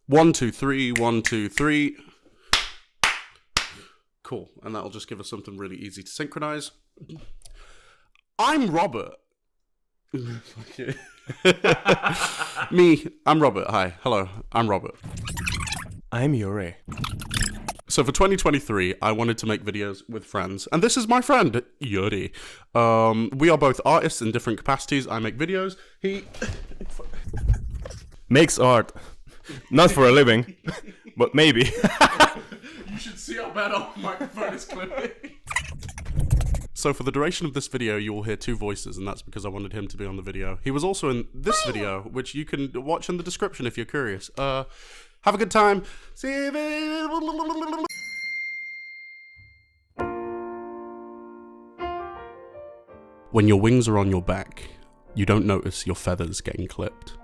1, 2, 3, 1, 2, 3. Cool, and that'll just give us something really easy to synchronize. I'm Robert. I'm Robert. Hi, hello, I'm Robert. I'm Gyuri. So for 2023, I wanted to make videos with friends, and this is my friend, Gyuri. We are both artists in different capacities. I make videos. He makes art. Not for a living, but maybe. You should see how bad our microphone is clipping. So for the duration of this video, you will hear two voices, and that's because I wanted him to be on the video. He was also in this video, which you can watch in the description if you're curious. Have a good time. See you. When your wings are on your back, you don't notice your feathers getting clipped.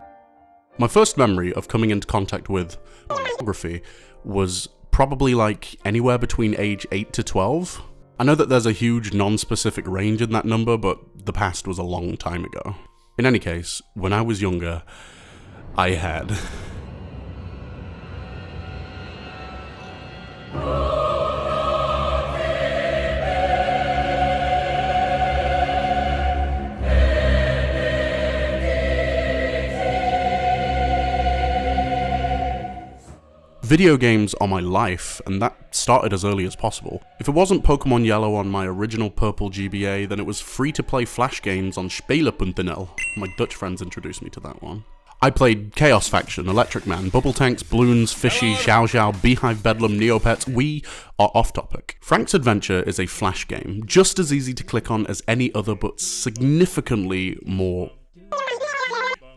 My first memory of coming into contact with pornography was probably like anywhere between age 8 to 12. I know that there's a huge non-specific range in that number, but the past was a long time ago. In any case, when I was younger, I had... Video games are my life, and that started as early as possible. If it wasn't Pokemon Yellow on my original purple GBA, then it was free-to-play Flash games on Spelen.nl. My Dutch friends introduced me to that one. I played Chaos Faction, Electric Man, Bubble Tanks, Bloons, Fishy, Xiao Xiao, Beehive Bedlam, Neopets. We are off topic. Frank's Adventure is a Flash game, just as easy to click on as any other, but significantly more.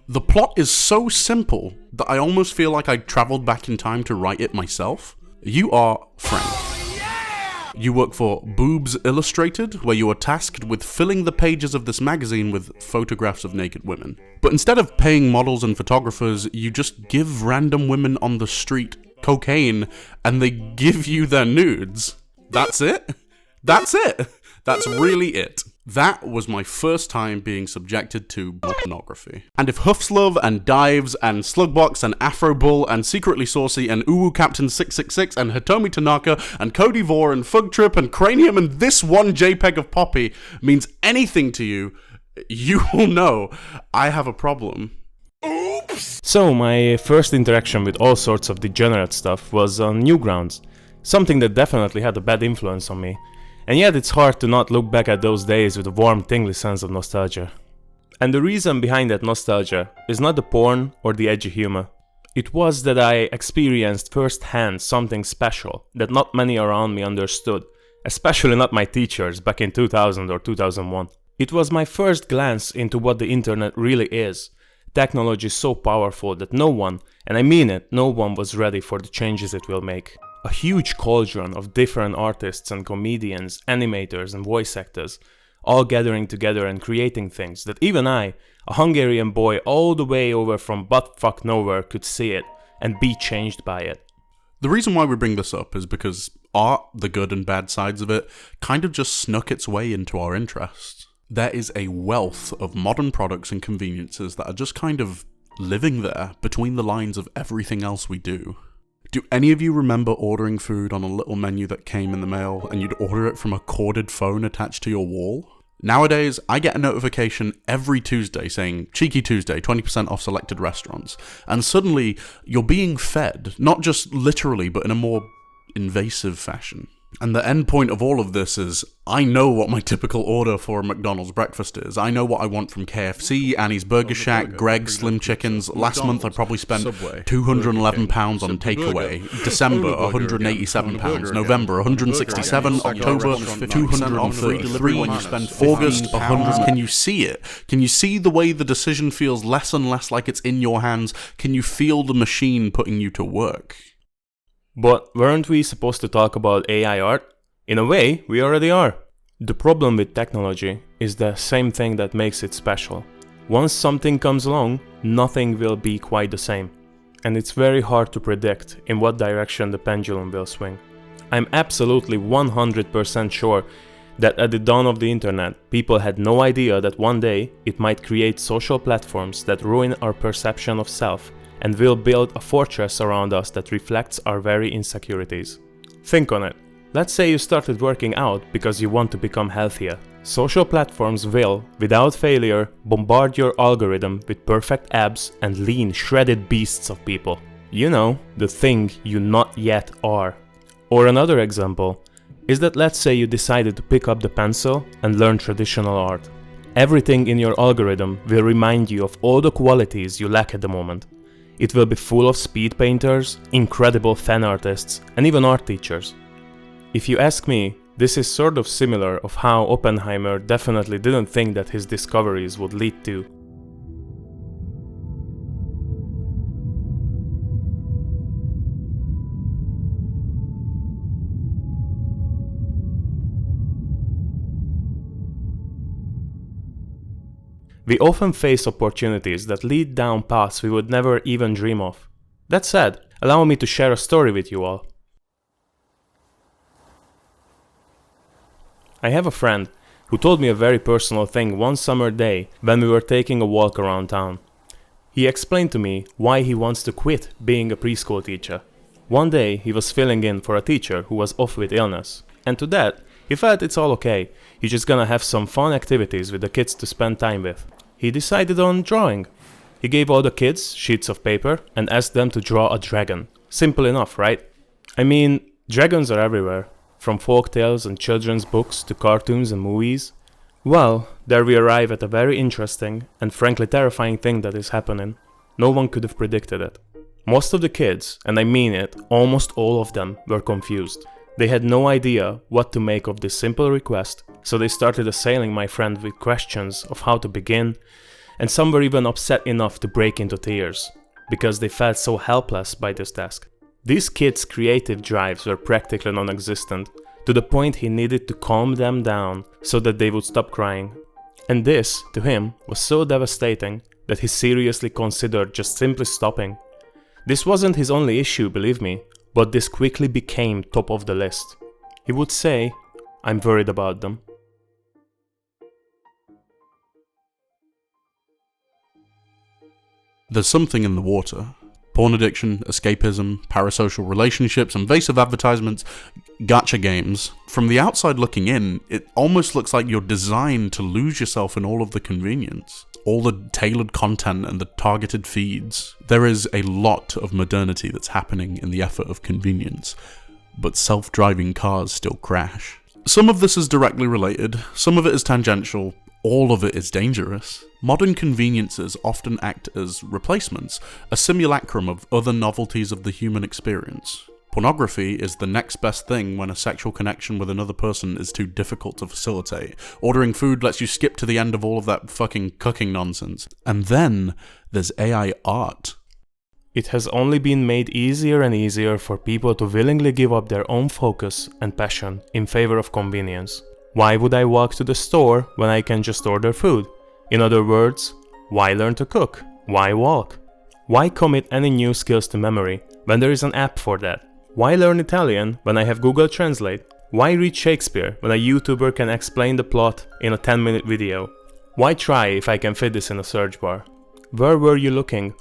The plot is so simple that I almost feel like I traveled back in time to write it myself. You are Frank. You work for Boobs Illustrated, where you are tasked with filling the pages of this magazine with photographs of naked women. But instead of paying models and photographers, you just give random women on the street cocaine and they give you their nudes. That's it? That's it. That's really it. That was my first time being subjected to pornography. And if Huffslove and Dives and Slugbox and Afro Bull and Secretly Saucy and Uwu Captain 666 and Hitomi Tanaka and Cody Vore and Fug Trip and Cranium and this one JPEG of Poppy means anything to you, you will know I have a problem. Oops! So my first interaction with all sorts of degenerate stuff was on Newgrounds. Something that definitely had a bad influence on me. And yet it's hard to not look back at those days with a warm, tingly sense of nostalgia. And the reason behind that nostalgia is not the porn or the edgy humor. It was that I experienced firsthand something special that not many around me understood, especially not my teachers back in 2000 or 2001. It was my first glance into what the internet really is. Technology so powerful that no one, and I mean it, no one was ready for the changes it will make. A huge cauldron of different artists and comedians, animators and voice actors, all gathering together and creating things that even I, a Hungarian boy all the way over from buttfuck nowhere, could see it and be changed by it. The reason why we bring this up is because art, the good and bad sides of it, kind of just snuck its way into our interests. There is a wealth of modern products and conveniences that are just kind of living there between the lines of everything else we do. Do any of you remember ordering food on a little menu that came in the mail and you'd order it from a corded phone attached to your wall? Nowadays, I get a notification every Tuesday saying, Cheeky Tuesday, 20% off selected restaurants. And suddenly, you're being fed, not just literally, but in a more invasive fashion. And the end point of all of this is, I know what my typical order for a McDonald's breakfast is. I know what I want from KFC, Annie's Burger Shack, Greg's Slim Chickens. Last month I probably spent £211 on takeaway. December, £187. November, £167. October, £233. August, £100. Can you see it? Can you see the way the decision feels less and less like it's in your hands? Can you feel the machine putting you to work? But weren't we supposed to talk about AI art? In a way, we already are. The problem with technology is the same thing that makes it special. Once something comes along, nothing will be quite the same. And it's very hard to predict in what direction the pendulum will swing. I'm absolutely 100% sure that at the dawn of the internet, people had no idea that one day it might create social platforms that ruin our perception of self and will build a fortress around us that reflects our very insecurities. Think on it. Let's say you started working out because you want to become healthier. Social platforms will, without failure, bombard your algorithm with perfect abs and lean, shredded beasts of people. You know, the thing you not yet are. Or another example is that let's say you decided to pick up the pencil and learn traditional art. Everything in your algorithm will remind you of all the qualities you lack at the moment. It will be full of speed painters, incredible fan artists, and even art teachers. If you ask me, this is sort of similar of how Oppenheimer definitely didn't think that his discoveries would lead to. We often face opportunities that lead down paths we would never even dream of. That said, allow me to share a story with you all. I have a friend who told me a very personal thing one summer day when we were taking a walk around town. He explained to me why he wants to quit being a preschool teacher. One day he was filling in for a teacher who was off with illness, and to that, he felt it's all okay, he's just gonna have some fun activities with the kids to spend time with. He decided on drawing. He gave all the kids sheets of paper and asked them to draw a dragon. Simple enough, right? I mean, dragons are everywhere, from folk tales and children's books to cartoons and movies. Well, there we arrive at a very interesting and frankly terrifying thing that is happening. No one could have predicted it. Most of the kids, and I mean it, almost all of them, were confused. They had no idea what to make of this simple request, so they started assailing my friend with questions of how to begin, and some were even upset enough to break into tears, because they felt so helpless by this task. These kids' creative drives were practically non-existent, to the point he needed to calm them down so that they would stop crying. And this, to him, was so devastating that he seriously considered just simply stopping. This wasn't his only issue, believe me, but this quickly became top of the list. He would say, "I'm worried about them." There's something in the water. Porn addiction, escapism, parasocial relationships, invasive advertisements, gacha games. From the outside looking in, it almost looks like you're designed to lose yourself in all of the convenience. All the tailored content and the targeted feeds. There is a lot of modernity that's happening in the effort of convenience, but self-driving cars still crash. Some of this is directly related, some of it is tangential, all of it is dangerous. Modern conveniences often act as replacements, a simulacrum of other novelties of the human experience. Pornography is the next best thing when a sexual connection with another person is too difficult to facilitate. Ordering food lets you skip to the end of all of that fucking cooking nonsense. And then there's AI art. It has only been made easier and easier for people to willingly give up their own focus and passion in favor of convenience. Why would I walk to the store when I can just order food? In other words, why learn to cook? Why walk? Why commit any new skills to memory when there is an app for that? Why learn Italian when I have Google Translate? Why read Shakespeare when a YouTuber can explain the plot in a 10-minute video? Why try if I can fit this in a search bar? Where were you looking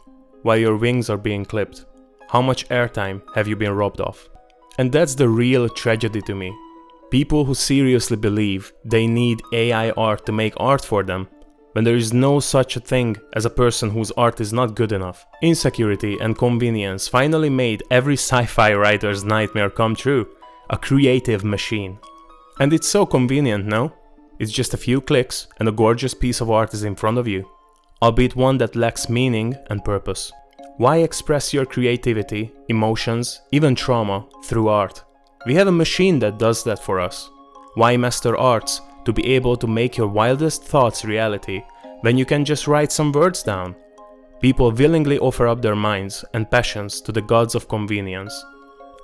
while your wings are being clipped? How much airtime have you been robbed of? And that's the real tragedy to me. People who seriously believe they need AI art to make art for them, when there is no such a thing as a person whose art is not good enough. Insecurity and convenience finally made every sci-fi writer's nightmare come true. A creative machine. And it's so convenient, no? It's just a few clicks and a gorgeous piece of art is in front of you, albeit one that lacks meaning and purpose. Why express your creativity, emotions, even trauma through art? We have a machine that does that for us. Why master arts to be able to make your wildest thoughts reality when you can just write some words down? People willingly offer up their minds and passions to the gods of convenience.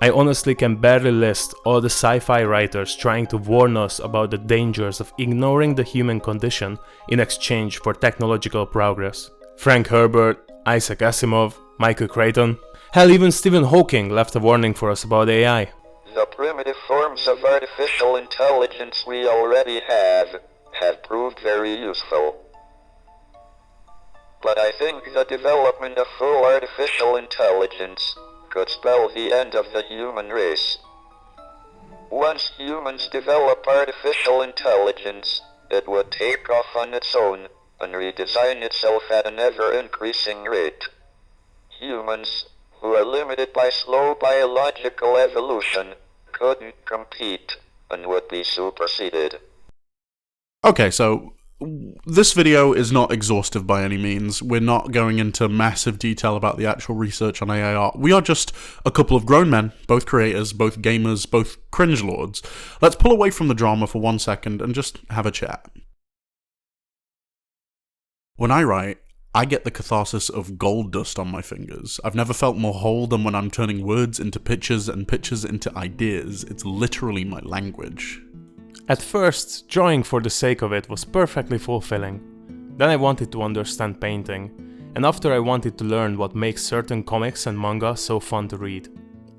I honestly can barely list all the sci-fi writers trying to warn us about the dangers of ignoring the human condition in exchange for technological progress. Frank Herbert, Isaac Asimov, Michael Crichton, hell, even Stephen Hawking left a warning for us about AI. The primitive forms of artificial intelligence we already have proved very useful. But I think the development of full artificial intelligence could spell the end of the human race. Once humans develop artificial intelligence, it would take off on its own and redesign itself at an ever-increasing rate. Humans, who are limited by slow biological evolution, couldn't compete and would be superseded. Okay, so this video is not exhaustive by any means. We're not going into massive detail about the actual research on AI art. We are just a couple of grown men, both creators, both gamers, both cringe lords. Let's pull away from the drama for 1 second and just have a chat. When I write, I get the catharsis of gold dust on my fingers. I've never felt more whole than when I'm turning words into pictures and pictures into ideas. It's literally my language. At first, drawing for the sake of it was perfectly fulfilling. Then I wanted to understand painting, and after I wanted to learn what makes certain comics and manga so fun to read.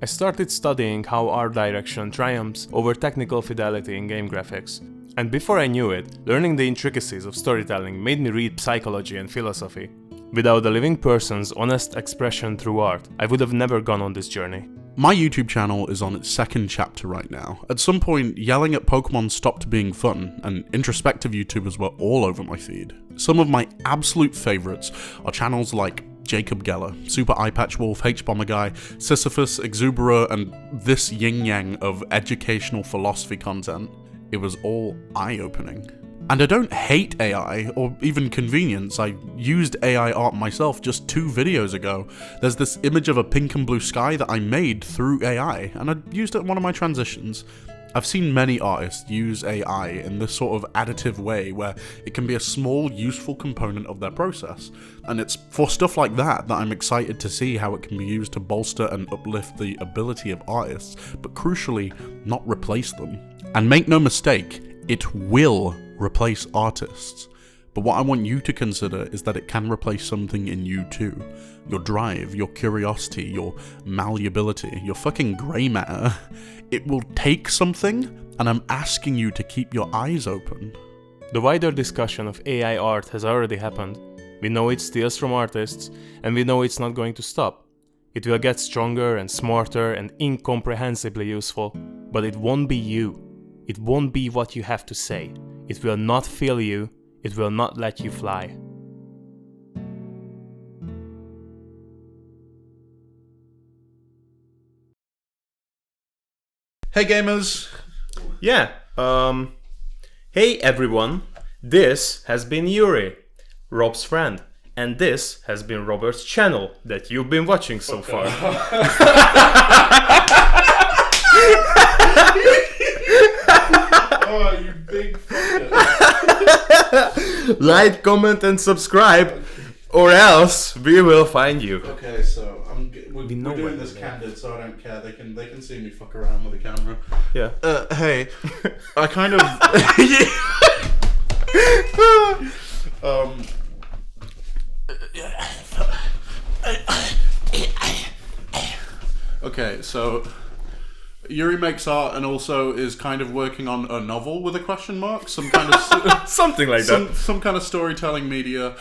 I started studying how art direction triumphs over technical fidelity in game graphics. And before I knew it, learning the intricacies of storytelling made me read psychology and philosophy. Without a living person's honest expression through art, I would have never gone on this journey. My YouTube channel is on its second chapter right now. At some point, yelling at Pokemon stopped being fun, and introspective YouTubers were all over my feed. Some of my absolute favourites are channels like Jacob Geller, Super Eyepatch Wolf, H-Bomber Guy, Sisyphus, Exubera, and this yin-yang of educational philosophy content. It was all eye-opening. And I don't hate AI, or even convenience. I used AI art myself just 2 videos ago. There's this image of a pink and blue sky that I made through AI, and I used it in one of my transitions. I've seen many artists use AI in this sort of additive way where it can be a small, useful component of their process. And it's for stuff like that that I'm excited to see how it can be used to bolster and uplift the ability of artists, but crucially, not replace them. And make no mistake, it will replace artists. But what I want you to consider is that it can replace something in you too. Your drive, your curiosity, your malleability, your fucking grey matter. It will take something, and I'm asking you to keep your eyes open. The wider discussion of AI art has already happened. We know it steals from artists, and we know it's not going to stop. It will get stronger and smarter and incomprehensibly useful, but it won't be you. It won't be what you have to say. It will not feel you. It will not let you fly. Hey gamers! Yeah, hey everyone. This has been Gyuri, Rob's friend. And this has been Robert's channel that you've been watching so far. Oh, you big fucker. Like, comment and subscribe, or else we will find you. Okay, so we're know doing when this we're candid, so I don't care. They can see me fuck around with the camera. Yeah. Hey, I kind of Okay, so Gyuri makes art and also is kind of working on a novel with a question mark, some kind of something like that. Some kind of storytelling media.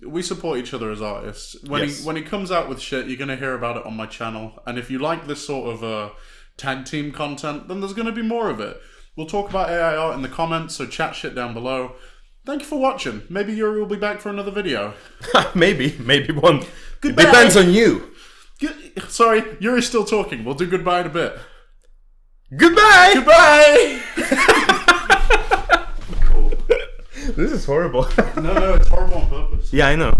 We support each other as artists. When he comes out with shit, you're gonna hear about it on my channel. And if you like this sort of tag team content, then there's gonna be more of it. We'll talk about AI art in the comments, so chat shit down below. Thank you for watching. Maybe Gyuri will be back for another video. maybe one. Goodbye. It depends on you. Sorry, Gyuri's still talking. We'll do goodbye in a bit. Goodbye! Goodbye! Cool. This is horrible. No, it's horrible on purpose. Yeah, I know.